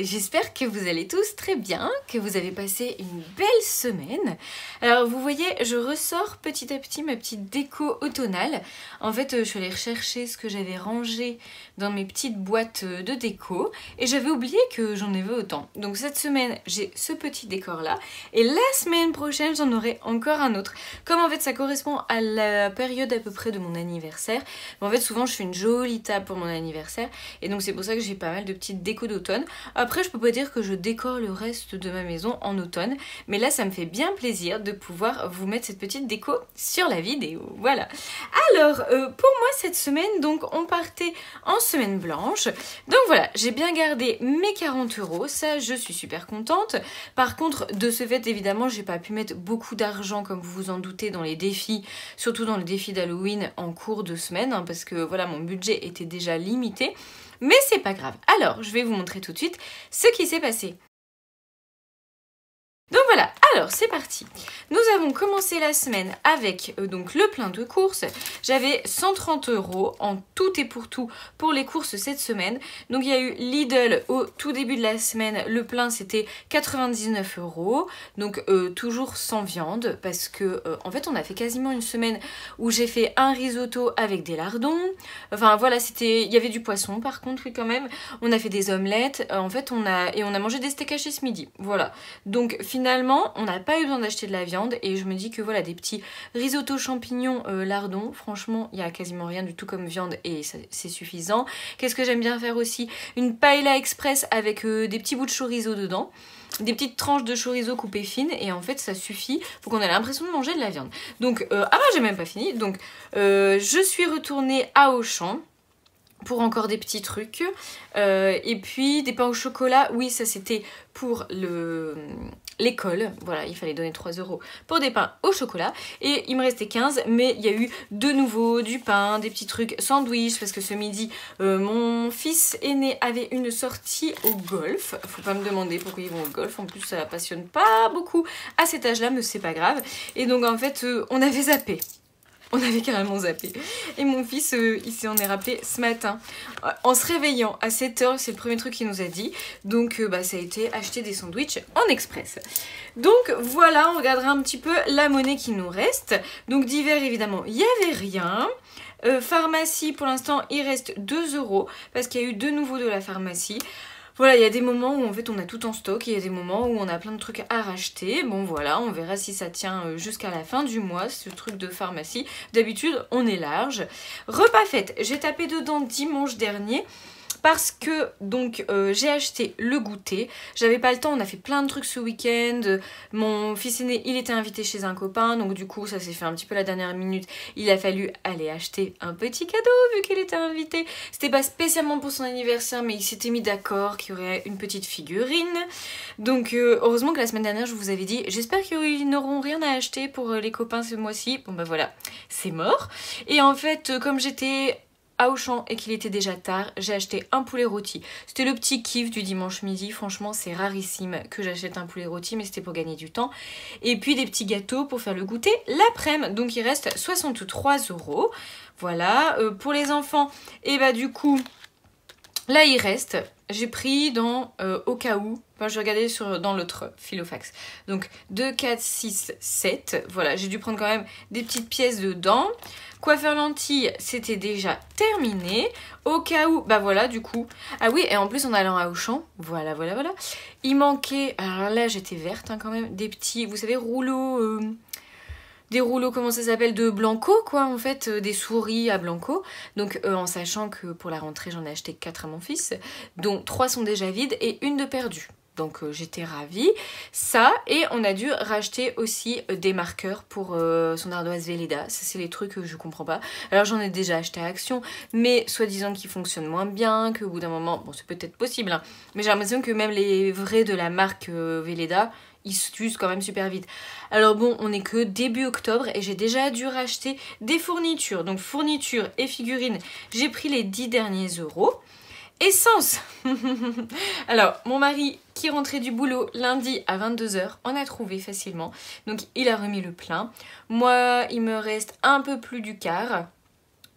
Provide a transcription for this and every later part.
j'espère que vous allez tous très bien, que vous avez passé une belle semaine. Alors vous voyez, je ressors petit à petit ma petite déco automnale. En fait, je suis allée rechercher ce que j'avais rangé dans mes petites boîtes de déco et j'avais oublié que j'en avais autant. Donc cette semaine, j'ai ce petit décor là et la semaine prochaine, j'en aurai encore un autre. Comme en fait, ça correspond à la période à peu près de mon anniversaire. En fait, souvent, je fais une jolie table pour mon anniversaire et donc c'est pour ça que j'ai pas mal de petites déco d'automne. Après, je peux pas dire que je décore le reste de ma maison en automne, mais là, ça me fait bien plaisir de pouvoir vous mettre cette petite déco sur la vidéo. Voilà. Alors, pour moi, cette semaine, donc, on partait en semaine blanche. Donc voilà, j'ai bien gardé mes 40 €. Ça, je suis super contente. Par contre, de ce fait, évidemment, j'ai pas pu mettre beaucoup d'argent, comme vous vous en doutez, dans les défis, surtout dans le défi d'Halloween en cours de semaine, hein, parce que voilà, mon budget était déjà limité. Mais c'est pas grave. Alors, je vais vous montrer tout de suite ce qui s'est passé. Donc voilà, alors c'est parti. Nous avons commencé la semaine avec donc le plein de courses. J'avais 130 € en tout et pour tout pour les courses cette semaine. Donc il y a eu Lidl au tout début de la semaine. Le plein c'était 99 €. Donc toujours sans viande parce que en fait on a fait quasiment une semaine où j'ai fait un risotto avec des lardons. Enfin voilà, il y avait du poisson par contre, oui quand même. On a fait des omelettes. En fait on a mangé des steaks hachés ce midi. Voilà. Donc finalement, on n'a pas eu besoin d'acheter de la viande et je me dis que voilà, des petits risottos champignons lardons, franchement, il n'y a quasiment rien du tout comme viande et c'est suffisant. Qu'est-ce que j'aime bien faire aussi? Une paella express avec des petits bouts de chorizo dedans. Des petites tranches de chorizo coupées fines et en fait ça suffit pour qu'on ait l'impression de manger de la viande. Donc, j'ai même pas fini. Donc, je suis retournée à Auchan pour encore des petits trucs. Et puis des pains au chocolat, oui ça c'était pour l'école, voilà, il fallait donner 3 € pour des pains au chocolat et il me restait 15, mais il y a eu de nouveau du pain, des petits trucs sandwich parce que ce midi mon fils aîné avait une sortie au golf. Faut pas me demander pourquoi ils vont au golf, en plus ça la passionne pas beaucoup à cet âge là, mais c'est pas grave. Et donc en fait on avait zappé. On avait carrément zappé. Et mon fils, il s'en est rappelé ce matin. En se réveillant à 7 h, c'est le premier truc qu'il nous a dit. Donc ça a été acheter des sandwichs en express. Donc voilà, on regardera un petit peu la monnaie qui nous reste. Donc d'hiver, évidemment, il n'y avait rien. Pharmacie, pour l'instant, il reste 2 € parce qu'il y a eu de nouveau de la pharmacie. Voilà, il y a des moments où en fait on a tout en stock, il y a des moments où on a plein de trucs à racheter. Bon voilà, on verra si ça tient jusqu'à la fin du mois, ce truc de pharmacie. D'habitude, on est large. Repas fête, j'ai tapé dedans dimanche dernier. Parce que donc j'ai acheté le goûter, j'avais pas le temps, on a fait plein de trucs ce week-end, mon fils aîné il était invité chez un copain, donc du coup ça s'est fait un petit peu la dernière minute, il a fallu aller acheter un petit cadeau vu qu'il était invité. C'était pas spécialement pour son anniversaire mais il s'était mis d'accord qu'il y aurait une petite figurine, donc heureusement que la semaine dernière je vous avais dit, j'espère qu'ils n'auront rien à acheter pour les copains ce mois-ci. Bon bah voilà, c'est mort. Et en fait comme j'étais à Auchan et qu'il était déjà tard, j'ai acheté un poulet rôti. C'était le petit kiff du dimanche midi, franchement c'est rarissime que j'achète un poulet rôti mais c'était pour gagner du temps. Et puis des petits gâteaux pour faire le goûter l'après-midi, donc il reste 63 €. Voilà, pour les enfants, et bah du coup, là il reste, j'ai pris dans au cas où, enfin je regardais dans l'autre Filofax, donc 2, 4, 6, 7, voilà, j'ai dû prendre quand même des petites pièces dedans. Coiffeur lentilles, c'était déjà terminé. Au cas où, bah voilà, du coup. Ah oui, et en plus, en allant à Auchan, voilà. Il manquait, alors là, j'étais verte hein, quand même, des petits, vous savez, rouleaux, des rouleaux, comment ça s'appelle, de Blanco, quoi, en fait, des souris à Blanco. Donc, en sachant que pour la rentrée, j'en ai acheté 4 à mon fils, dont 3 sont déjà vides et une de perdue. Donc j'étais ravie. Ça, et on a dû racheter aussi des marqueurs pour son ardoise Velleda. Ça c'est les trucs que je comprends pas. Alors j'en ai déjà acheté à Action, mais soi-disant qu'ils fonctionnent moins bien, qu'au bout d'un moment, bon c'est peut-être possible, hein, mais j'ai l'impression que même les vrais de la marque Velleda, ils s'usent quand même super vite. Alors bon, on est que début octobre et j'ai déjà dû racheter des fournitures. Donc fournitures et figurines, j'ai pris les 10 derniers €. Essence. Alors, mon mari qui rentrait du boulot lundi à 22 h en a trouvé facilement. Donc, il a remis le plein. Moi, il me reste un peu plus du quart.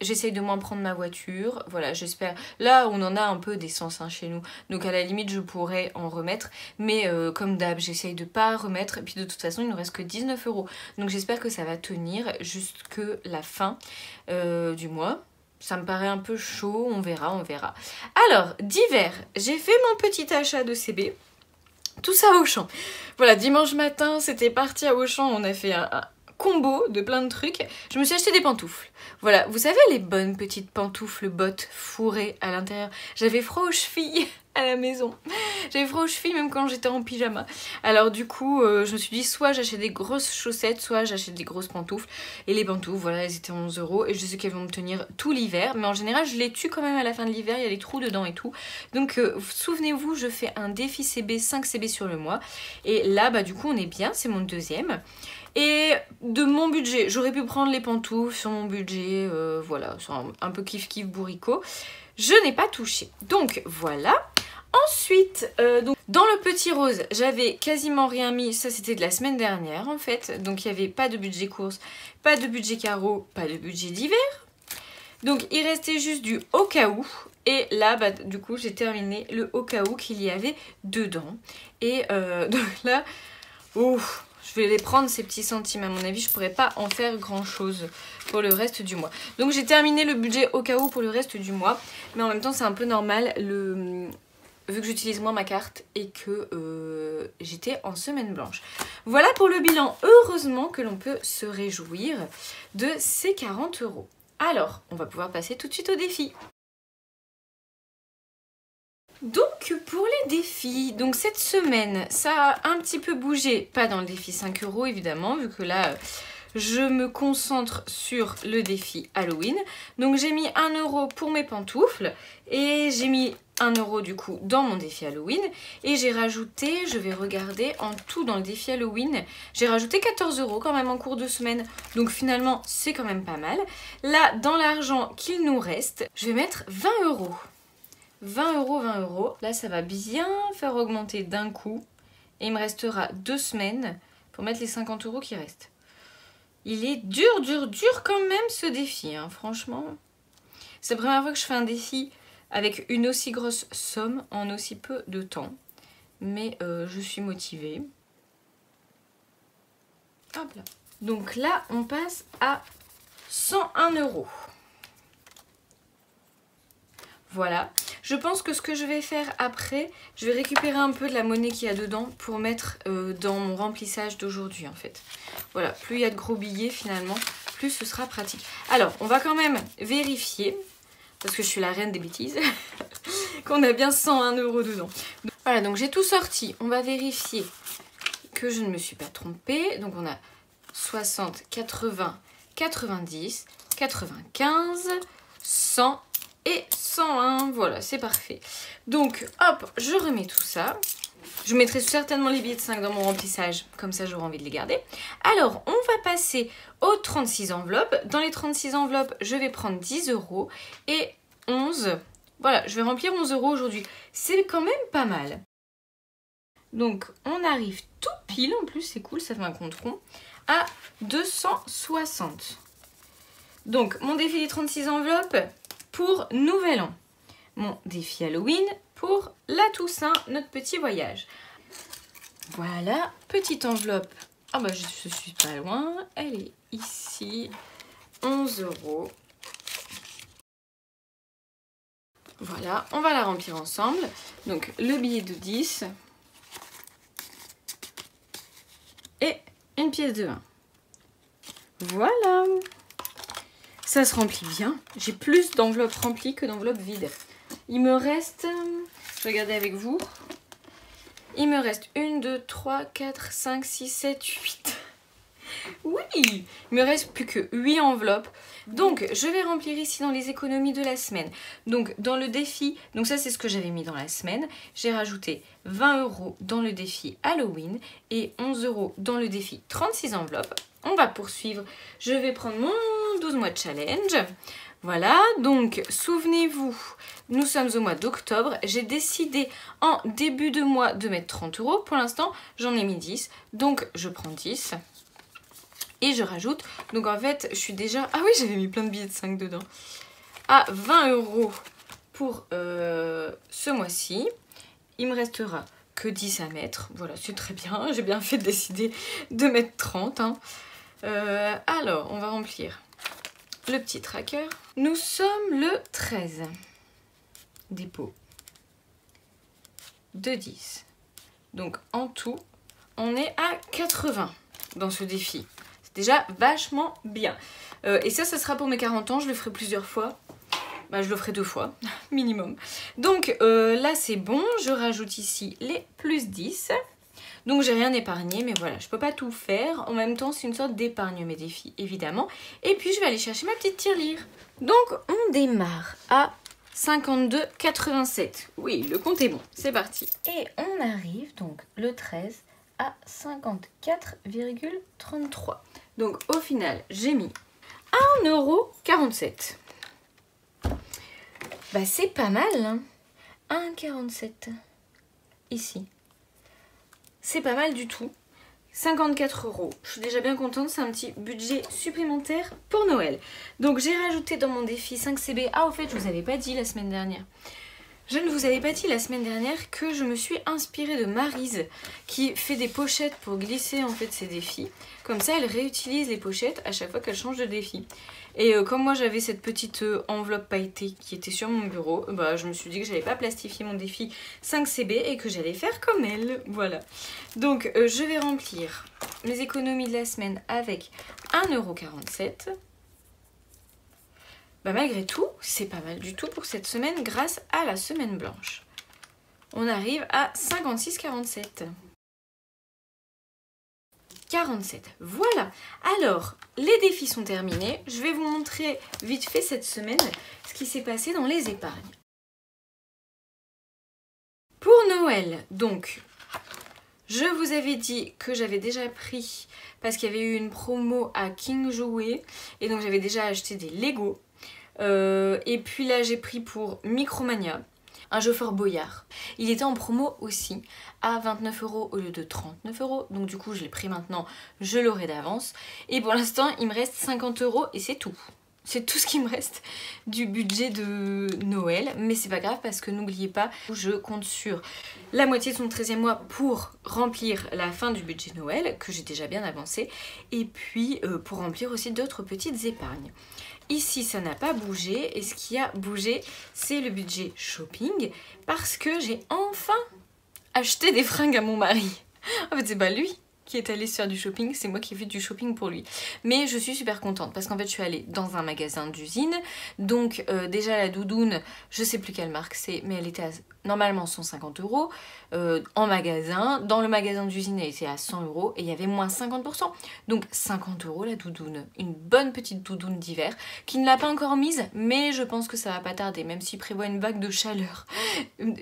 j'essaye de moins prendre ma voiture. Voilà, j'espère. Là, on en a un peu d'essence hein, chez nous. Donc à la limite, je pourrais en remettre. Mais comme d'hab, j'essaye de pas remettre. Et puis de toute façon, il ne reste que 19 €. Donc j'espère que ça va tenir jusque la fin du mois. Ça me paraît un peu chaud, on verra, on verra. Alors, d'hiver, j'ai fait mon petit achat de CB. Tout ça à Auchan. Voilà, dimanche matin, c'était parti à Auchan. On a fait un combo de plein de trucs. Je me suis acheté des pantoufles. Voilà, vous savez les bonnes petites pantoufles bottes fourrées à l'intérieur. J'avais froid aux chevilles à la maison. J'avais froid aux chevilles même quand j'étais en pyjama. Alors du coup, je me suis dit soit j'achète des grosses chaussettes, soit j'achète des grosses pantoufles. Et les pantoufles, voilà, elles étaient 11 € et je sais qu'elles vont me tenir tout l'hiver. Mais en général, je les tue quand même à la fin de l'hiver, il y a des trous dedans et tout. Donc souvenez-vous, je fais un défi CB, 5 CB sur le mois. Et là, bah du coup, on est bien, c'est mon deuxième. Et de mon budget, j'aurais pu prendre les pantoufles sur mon budget, voilà, c'est un peu kiff-kiff bourricot. Je n'ai pas touché. Donc voilà. Ensuite, donc, dans le petit rose, j'avais quasiment rien mis. Ça, c'était de la semaine dernière, en fait. Donc, il n'y avait pas de budget course, pas de budget carreau, pas de budget d'hiver. Donc, il restait juste du au cas où. Et là, bah, du coup, j'ai terminé le au cas où qu'il y avait dedans. Et donc là, ouf, je vais les prendre ces petits centimes. À mon avis, je pourrais pas en faire grand chose pour le reste du mois. Donc, j'ai terminé le budget au cas où pour le reste du mois. Mais en même temps, c'est un peu normal vu que j'utilise moins ma carte et que j'étais en semaine blanche. Voilà pour le bilan. Heureusement que l'on peut se réjouir de ces 40 €. Alors, on va pouvoir passer tout de suite au défi. Donc pour les défis, donc cette semaine ça a un petit peu bougé, pas dans le défi 5 € évidemment, vu que là je me concentre sur le défi Halloween. Donc j'ai mis 1 € pour mes pantoufles et j'ai mis 1 € du coup dans mon défi Halloween. Et j'ai rajouté, je vais regarder, en tout dans le défi Halloween, j'ai rajouté 14 € quand même en cours de semaine. Donc finalement c'est quand même pas mal. Là dans l'argent qu'il nous reste, je vais mettre 20 €. 20 €, 20 €. Là, ça va bien faire augmenter d'un coup. Et il me restera 2 semaines pour mettre les 50 € qui restent. Il est dur, dur, dur quand même ce défi, hein, franchement. C'est la première fois que je fais un défi avec une aussi grosse somme en aussi peu de temps. Mais je suis motivée. Hop là. Donc là, on passe à 101 €. Voilà. Je pense que ce que je vais faire après, je vais récupérer un peu de la monnaie qu'il y a dedans pour mettre dans mon remplissage d'aujourd'hui en fait. Voilà, plus il y a de gros billets finalement, plus ce sera pratique. Alors, on va quand même vérifier, parce que je suis la reine des bêtises, qu'on a bien 101 € dedans. Donc, voilà, donc j'ai tout sorti. On va vérifier que je ne me suis pas trompée. Donc on a 60, 80, 90, 95, 100... et 101, voilà, c'est parfait. Donc, hop, je remets tout ça. Je mettrai certainement les billets de 5 dans mon remplissage, comme ça j'aurai envie de les garder. Alors, on va passer aux 36 enveloppes. Dans les 36 enveloppes, je vais prendre 10 € et 11. Voilà, je vais remplir 11 € aujourd'hui. C'est quand même pas mal. Donc, on arrive tout pile, en plus, c'est cool, ça fait un compte rond, à 260. Donc, mon défi des 36 enveloppes pour Nouvel An. Mon défi Halloween pour la Toussaint, notre petit voyage. Voilà, petite enveloppe. Ah bah je suis pas loin, elle est ici. 11 €. Voilà, on va la remplir ensemble. Donc le billet de 10 et une pièce de 1. Voilà. Ça se remplit bien. J'ai plus d'enveloppes remplies que d'enveloppes vides. Il me reste, je vais regarder avec vous. Il me reste 1, 2, 3, 4, 5, 6, 7, 8. Oui, il me reste plus que 8 enveloppes. Donc, je vais remplir ici dans les économies de la semaine. Donc, dans le défi, donc ça c'est ce que j'avais mis dans la semaine. J'ai rajouté 20 € dans le défi Halloween et 11 € dans le défi 36 enveloppes. On va poursuivre. Je vais prendre mon 12 mois de challenge. Voilà, donc souvenez-vous, nous sommes au mois d'octobre. J'ai décidé en début de mois de mettre 30 €. Pour l'instant, j'en ai mis 10. Donc, je prends 10. Et je rajoute, donc en fait, je suis déjà... Ah oui, j'avais mis plein de billets de 5 dedans. À 20 € pour ce mois-ci. Il me restera que 10 à mettre. Voilà, c'est très bien. J'ai bien fait de décider de mettre 30. Hein. Alors, on va remplir le petit tracker. Nous sommes le 13. Dépôt de 10. Donc, en tout, on est à 80 dans ce défi. C'est déjà vachement bien. Et ça sera pour mes 40 ans. Je le ferai plusieurs fois. Bah, je le ferai 2 fois, minimum. Donc là, c'est bon. Je rajoute ici les plus 10. Donc, j'ai rien épargné, mais voilà, je peux pas tout faire. En même temps, c'est une sorte d'épargne, mes défis, évidemment. Et puis, je vais aller chercher ma petite tirelire. Donc, on démarre à 52,87. Oui, le compte est bon. C'est parti. Et on arrive, donc, le 13 à 54,33. Donc, au final, j'ai mis 1,47 €. Bah, c'est pas mal, hein. 1,47 ici. C'est pas mal du tout. 54 €. Je suis déjà bien contente, c'est un petit budget supplémentaire pour Noël. Donc j'ai rajouté dans mon défi 5 CB. Ah, au fait, je vous avais pas dit la semaine dernière. Je ne vous avais pas dit la semaine dernière que je me suis inspirée de Maryse qui fait des pochettes pour glisser en fait ses défis. Comme ça, elle réutilise les pochettes à chaque fois qu'elle change de défi. Et comme moi j'avais cette petite enveloppe pailletée qui était sur mon bureau, bah, je me suis dit que j'allais pas plastifier mon défi 5 CB et que j'allais faire comme elle. Voilà. Donc je vais remplir mes économies de la semaine avec 1,47 €. Bah, malgré tout, c'est pas mal du tout pour cette semaine grâce à la semaine blanche. On arrive à 56,47. 47. Voilà. Alors, les défis sont terminés. Je vais vous montrer vite fait cette semaine ce qui s'est passé dans les épargnes. Pour Noël, donc, je vous avais dit que j'avais déjà pris, parce qu'il y avait eu une promo à King Jouet, et donc j'avais déjà acheté des Lego. Et puis là, j'ai pris pour Micromania un jeu Fort Boyard. Il était en promo aussi à 29 € au lieu de 39 €. Donc du coup, je l'ai pris maintenant, je l'aurai d'avance. Et pour l'instant, il me reste 50 € et c'est tout. C'est tout ce qui me reste du budget de Noël. Mais c'est pas grave parce que n'oubliez pas, je compte sur la moitié de son 13e mois pour remplir la fin du budget Noël, que j'ai déjà bien avancé. Et puis pour remplir aussi d'autres petites épargnes. Ici, ça n'a pas bougé et ce qui a bougé, c'est le budget shopping parce que j'ai enfin acheté des fringues à mon mari. En fait, c'est pas lui qui est allé se faire du shopping, c'est moi qui ai fait du shopping pour lui. Mais je suis super contente parce qu'en fait, je suis allée dans un magasin d'usine. Donc déjà, la doudoune, je sais plus quelle marque c'est, mais elle était à normalement 150 € en magasin. Dans le magasin d'usine, elle était à 100 € et il y avait moins 50%. Donc 50 € la doudoune. Une bonne petite doudoune d'hiver qui ne l'a pas encore mise, mais je pense que ça va pas tarder, même s'il prévoit une vague de chaleur.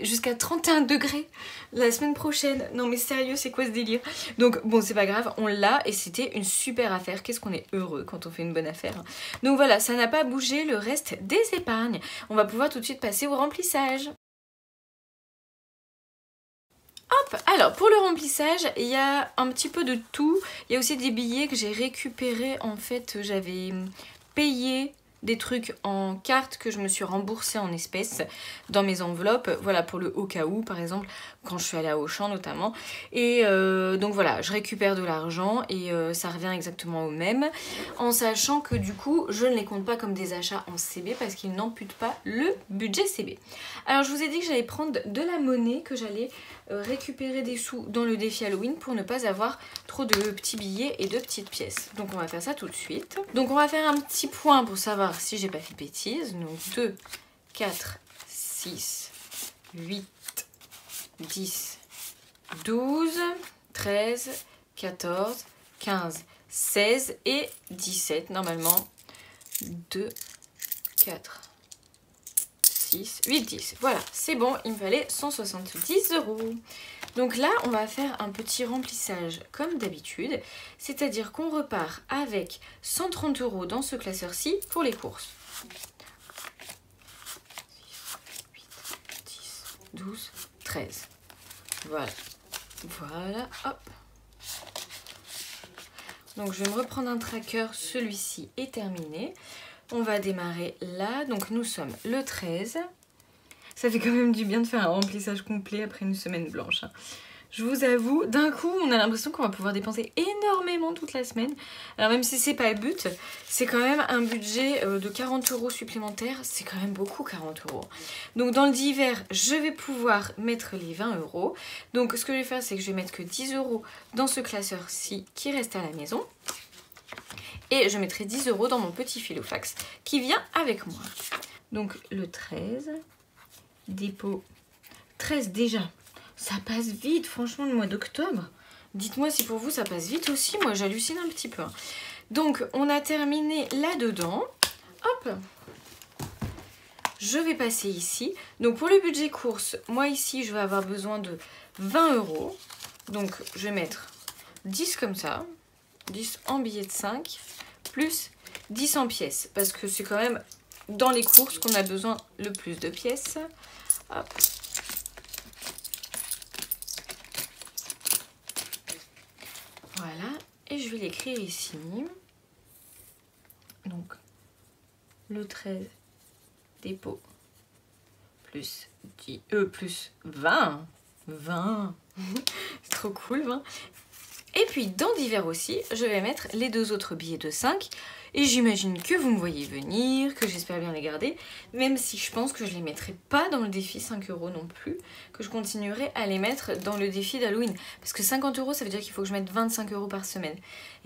Jusqu'à 31 degrés la semaine prochaine. Non mais sérieux, c'est quoi ce délire? Donc bon, c'est pas grave, on l'a et c'était une super affaire. Qu'est-ce qu'on est heureux quand on fait une bonne affaire. Donc voilà, ça n'a pas bougé le reste des épargnes. On va pouvoir tout de suite passer au remplissage. Hop, alors pour le remplissage, il y a un petit peu de tout. Il y a aussi des billets que j'ai récupérés. En fait, j'avais payé des trucs en carte que je me suis remboursée en espèces dans mes enveloppes. Voilà, pour le au cas où, par exemple, quand je suis allée à Auchan notamment. Et donc voilà, je récupère de l'argent et ça revient exactement au même. En sachant que du coup, je ne les compte pas comme des achats en CB parce qu'ils n'amputent pas le budget CB. Alors je vous ai dit que j'allais prendre de la monnaie, que j'allais récupérer des sous dans le défi Halloween pour ne pas avoir trop de petits billets et de petites pièces. Donc on va faire ça tout de suite. Donc on va faire un petit point pour savoir si j'ai pas fait de bêtises. Donc 2, 4, 6, 8, 10, 12, 13, 14, 15, 16 et 17 normalement. 2, 4, 6, 8, 10. Voilà, c'est bon, il me fallait 170 €. Donc là, on va faire un petit remplissage comme d'habitude, c'est-à-dire qu'on repart avec 130 € dans ce classeur-ci pour les courses. 8, 10, 12, 13. Voilà. Voilà, hop. Donc je vais me reprendre un tracker, celui-ci est terminé. On va démarrer là, donc nous sommes le 13. Ça fait quand même du bien de faire un remplissage complet après une semaine blanche. Je vous avoue, d'un coup, on a l'impression qu'on va pouvoir dépenser énormément toute la semaine. Alors même si c'est pas le but, c'est quand même un budget de 40 € supplémentaires. C'est quand même beaucoup 40 €. Donc dans le d'hiver, je vais pouvoir mettre les 20 €. Donc ce que je vais faire, c'est que je vais mettre que 10 € dans ce classeur-ci qui reste à la maison. Et je mettrai 10 € dans mon petit filofax qui vient avec moi. Donc le 13, dépôt 13 déjà. Ça passe vite, franchement, le mois d'octobre. Dites-moi si pour vous ça passe vite aussi, moi j'hallucine un petit peu. Donc on a terminé là-dedans. Hop, je vais passer ici. Donc pour le budget course, moi ici je vais avoir besoin de 20 €. Donc je vais mettre 10 comme ça, 10 en billets de 5, plus 10 en pièces. Parce que c'est quand même dans les courses qu'on a besoin le plus de pièces. Hop. Voilà, et je vais l'écrire ici. Donc, le 13, dépôt, plus 10, plus 20. 20. C'est trop cool, 20. Et puis, dans divers aussi, je vais mettre les deux autres billets de 5. Et j'imagine que vous me voyez venir, que j'espère bien les garder, même si je pense que je ne les mettrai pas dans le défi 5 € non plus, que je continuerai à les mettre dans le défi d'Halloween. Parce que 50 €, ça veut dire qu'il faut que je mette 25 € par semaine.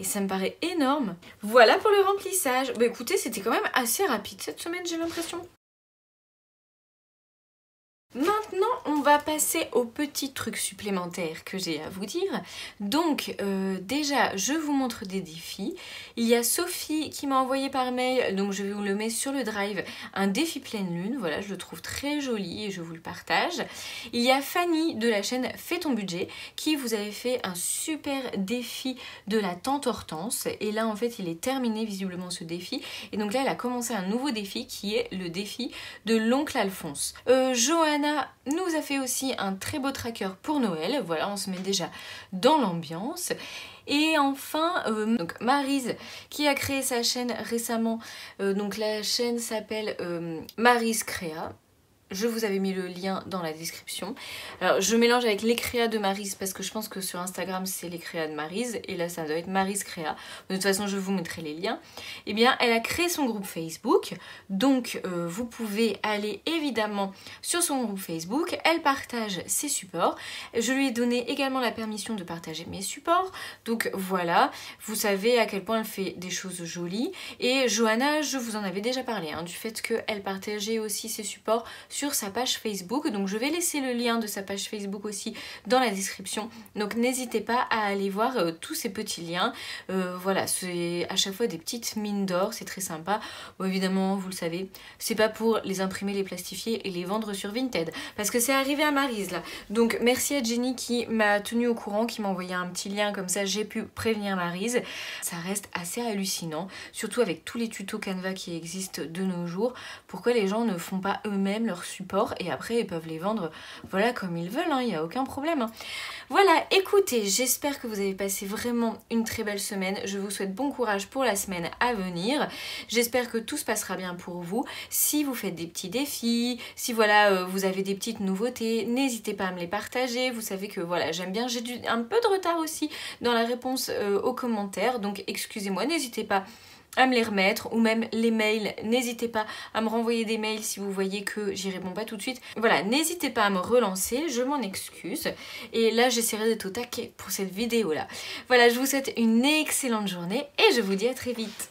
Et ça me paraît énorme. Voilà pour le remplissage. Bah écoutez, c'était quand même assez rapide cette semaine, j'ai l'impression. Maintenant, on va passer aux petits trucs supplémentaires que j'ai à vous dire. Donc, déjà, je vous montre des défis. Il y a Sophie qui m'a envoyé par mail, donc je vous le mets sur le drive, un défi pleine lune. Voilà, je le trouve très joli et je vous le partage. Il y a Fanny de la chaîne Fais ton budget qui vous avait fait un super défi de la tante Hortense. Et là, en fait, il est terminé visiblement ce défi. Et donc là, elle a commencé un nouveau défi qui est le défi de l'oncle Alphonse. Johanna nous a fait aussi un très beau tracker pour Noël. Voilà, on se met déjà dans l'ambiance. Et enfin, donc Maryse qui a créé sa chaîne récemment. Donc la chaîne s'appelle Maryse Créa. Je vous avais mis le lien dans la description. Alors je mélange avec les créas de Maryse parce que je pense que sur Instagram c'est les créas de Maryse et là ça doit être Maryse Créa. De toute façon je vous mettrai les liens. Eh bien elle a créé son groupe Facebook, donc vous pouvez aller évidemment sur son groupe Facebook. Elle partage ses supports. Je lui ai donné également la permission de partager mes supports. Donc voilà, vous savez à quel point elle fait des choses jolies. Et Johanna, je vous en avais déjà parlé, hein, du fait qu'elle partageait aussi ses supports sur sa page Facebook. Donc je vais laisser le lien de sa page Facebook aussi dans la description. Donc n'hésitez pas à aller voir tous ces petits liens. Voilà, c'est à chaque fois des petites mines d'or, c'est très sympa. Bon, évidemment, vous le savez, c'est pas pour les imprimer, les plastifier et les vendre sur Vinted. Parce que c'est arrivé à Maryse là. Donc merci à Jenny qui m'a tenu au courant, qui m'a envoyé un petit lien comme ça, j'ai pu prévenir Maryse. Ça reste assez hallucinant, surtout avec tous les tutos Canva qui existent de nos jours. Pourquoi les gens ne font pas eux-mêmes leur support et après ils peuvent les vendre voilà comme ils veulent, il n'y a aucun problème. Voilà, écoutez, j'espère que vous avez passé vraiment une très belle semaine. Je vous souhaite bon courage pour la semaine à venir. J'espère que tout se passera bien pour vous. Si vous faites des petits défis, si voilà vous avez des petites nouveautés, n'hésitez pas à me les partager. Vous savez que voilà, j'aime bien, j'ai un peu de retard aussi dans la réponse aux commentaires, donc excusez-moi, n'hésitez pas à me les remettre, ou même les mails, n'hésitez pas à me renvoyer des mails si vous voyez que j'y réponds pas tout de suite. Voilà, n'hésitez pas à me relancer, je m'en excuse. Et là, j'essaierai d'être au taquet pour cette vidéo là. Voilà, je vous souhaite une excellente journée et je vous dis à très vite.